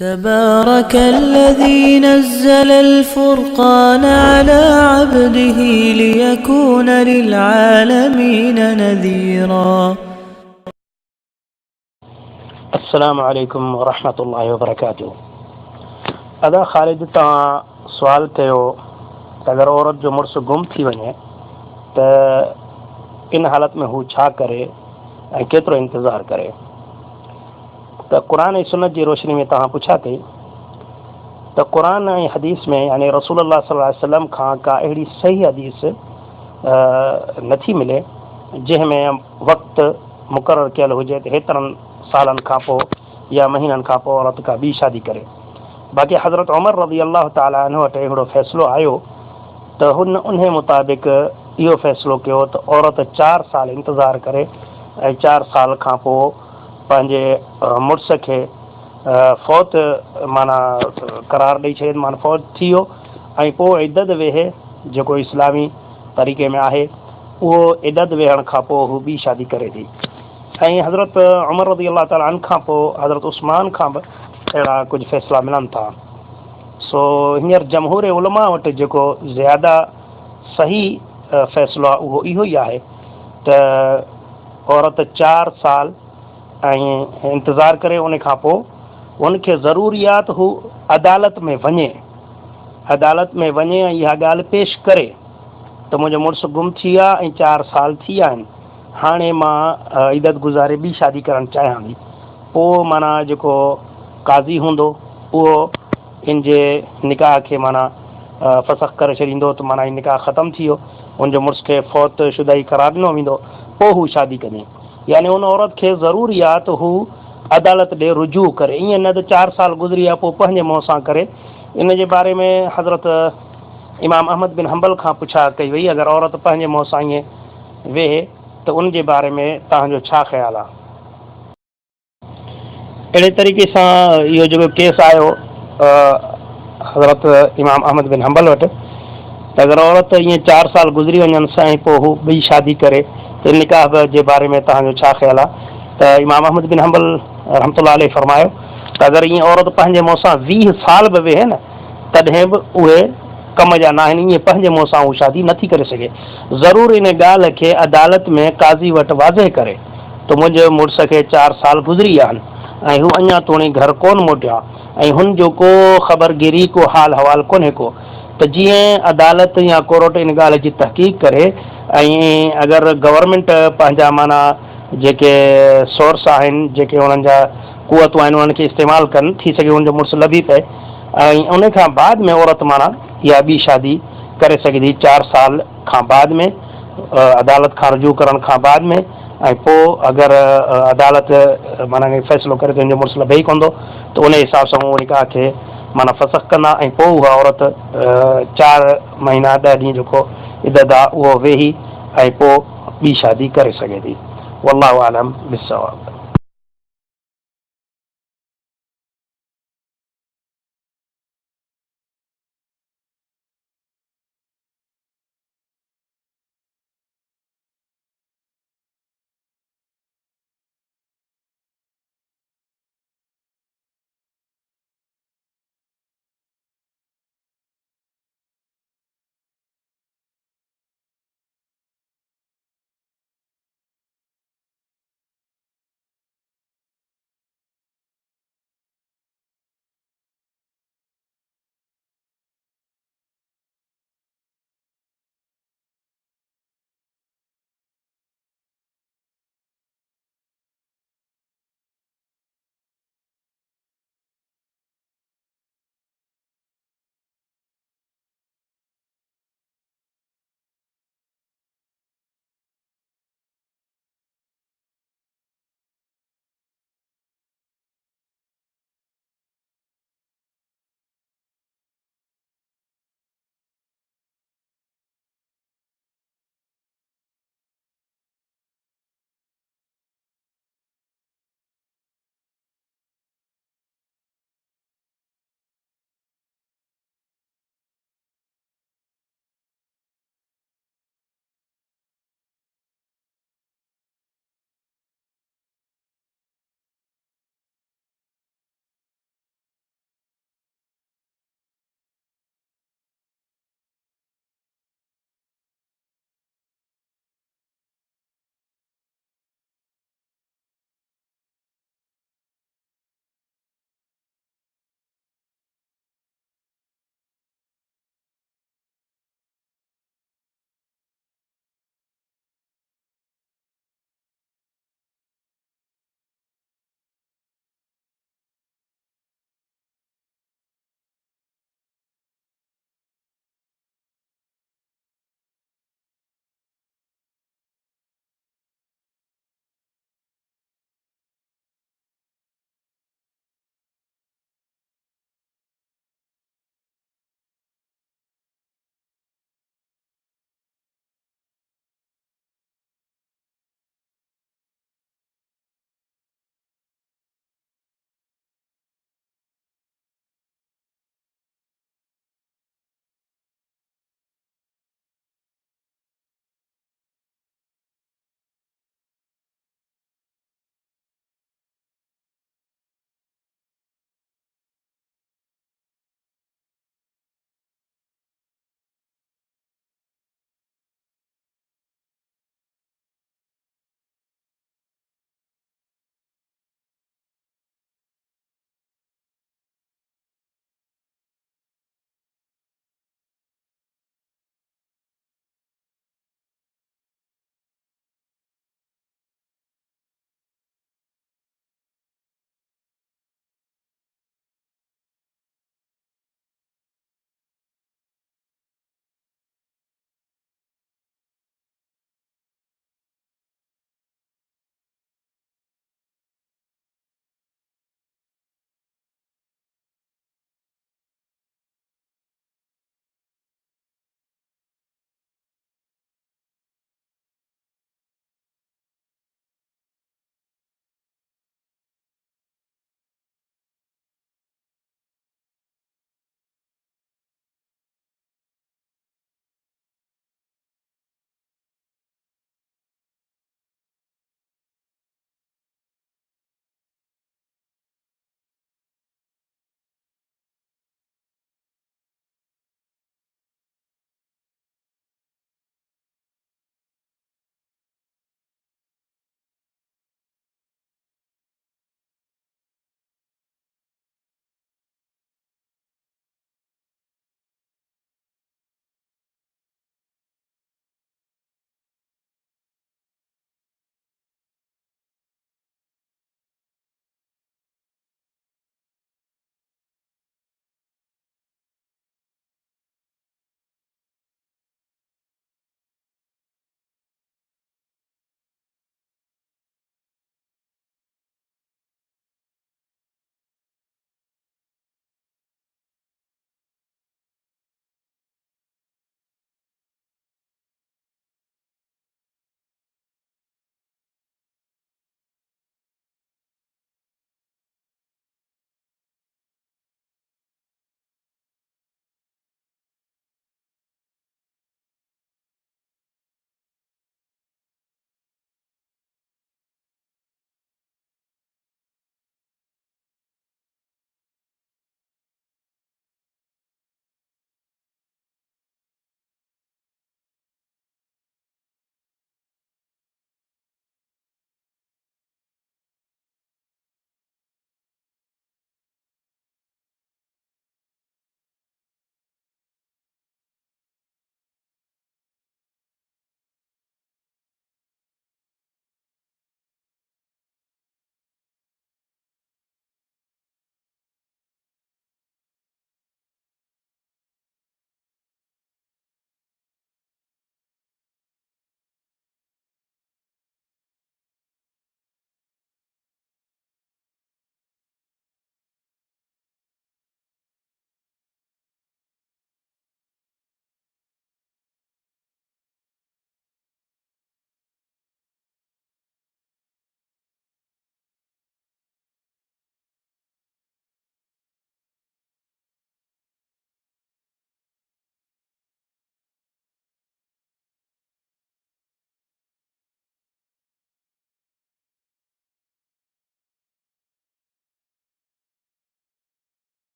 تبارك الذي نزل الفرقان على عبده ليكون للعالمين نذيرا. السلام عليكم ورحمة الله وبركاته. अदा ख़ालिद तव्हां सुवाल कयो त अगरि औरत जो मुड़ुसु गुम थी वञे त इन हालत में हू छा करे ऐं केतिरो इंतज़ारु करे। त क़ुरान ऐं सुन्नत जी रोशनी में तव्हां पुछा थी त क़ुरान ऐं हदीस में यानी रसूलुल्लाह सल्लल्लाहु अलैहि वसल्लम खां का अहिड़ी सही हदीस नथी मिले जंहिंमें वक़्तु मुक़ररु कयल हुजे त हेतिरनि सालनि खां पोइ या महीननि खां पोइ औरत का ॿी शादी करे। बाक़ी हज़रत उमर रज़ी अल्लाह ताला अन्हु वटि हिकिड़ो फ़ैसिलो आयो त हुन उन मुताबिक़ इहो फ़ैसिलो कयो त औरत 4 साल इंतज़ारु करे ऐं 4 साल खां पोइ पंहिंजे मुड़ुस खे फ़ौत माना करार ॾेई छॾे, माना फ़ौत थी वियो ऐं पोइ इद्दत वेहे जेको इस्लामी तरीक़े में आहे उहो इद्दत वेहण खां पोइ हू ॿी शादी करे थी। ऐं हज़रत उमर रज़ी अल्लाह ताला अन्हु खां पोइ हज़रत उस्मान खां बि अहिड़ा कुझु फ़ैसिला मिलनि था। सो हींअर जमहूर उलमा वटि जेको ज़्यादा सही फ़ैसिलो आहे उहो इहो ई आहे त औरत 4 साल ऐं इंतज़ारु करे उन खां पोइ उनखे ज़रूरियात हू अदालत में वञे ऐं इहा ॻाल्हि पेश करे त मुंहिंजो मुड़ुसु गुम थी विया ऐं 4 साल थी विया आहिनि, हाणे मां इद्दत गुज़ारे ॿी शादी करणु चाहियां थी। पोइ माना जेको काज़ी हूंदो उहो इन जे निकाह खे माना फ़सख़ करे छॾींदो त माना निकाह ख़तमु थी वियो, हुनजो मुड़ुस खे फ़ौत शुदाई करार ॾिनो वेंदो, पोइ हू शादी कंदी। यानी उन औरत खे ज़रूरियात हू अदालत ॾे रुजू करे, ईअं न त 4 साल गुज़री विया पोइ पंहिंजे मुंहं सां करे। इन जे बारे में हज़रत इमाम अहमद बिन हंबल खां पुछा कई वई अगरि औरत पंहिंजे मुंहं सां ईअं वेहे त उन जे बारे में तव्हांजो छा ख़्यालु आहे। अहिड़े तरीक़े सां इहो जेको केस आयो हज़रत इमाम अहमद बिन हंबल वटि त अगरि औरत ईअं 4 साल गुज़री वञनि सां पोइ हू ॿी शादी करे त निकाह जे बारे में तव्हांजो छा ख़्यालु आहे। त इमाम अहमद बिन हंबल रहमतुल्लाह अलैहि फरमायो त अगरि ईअं औरत पंहिंजे मुंहं सां 20 साल बि वेहे न तॾहिं बि उहे कम जा न आहिनि, ईअं पंहिंजे मुंहं सां हू शादी नथी करे सघे। ज़रूरु इन ॻाल्हि खे अदालत में काज़ी वटि वाज़े करे त मुंहिंजे मुड़ुस खे 4 साल गुज़री विया आहिनि ऐं हू अञा तोणी घर कोन मोटिया ऐं हुन जो को ख़बरगिरी को हाल हवाल कोन्हे को, त जीअं अदालत या कोर्ट इन ॻाल्हि जी तहक़ीक़ करे ऐं अगरि गवर्नमेंट पंहिंजा माना जेके सोर्स आहिनि जेके उन्हनि जा कुवतूं आहिनि उन्हनि खे इस्तेमालु कनि, थी सघे हुनजो मुड़ुसु लभी पए ऐं उन खां बाद में औरत माना इहा ॿी शादी करे सघंदी 4 साल खां बाद में अदालत खां रुजू करण खां बाद में। ऐं पोइ अगरि अदालत माना फ़ैसिलो करे त हुनजो मुड़ुसु लभे ई कोन त उन हिसाब सां उहो निकाह खे माना फ़सख़ कंदा ऐं पोइ उहा औरत 4 महीना 10 ॾींहं जेको इद्दत आहे उहो वेही ऐं पोइ ॿी शादी करे सघे थी। वल्लाहु आलम बिस्सवाब।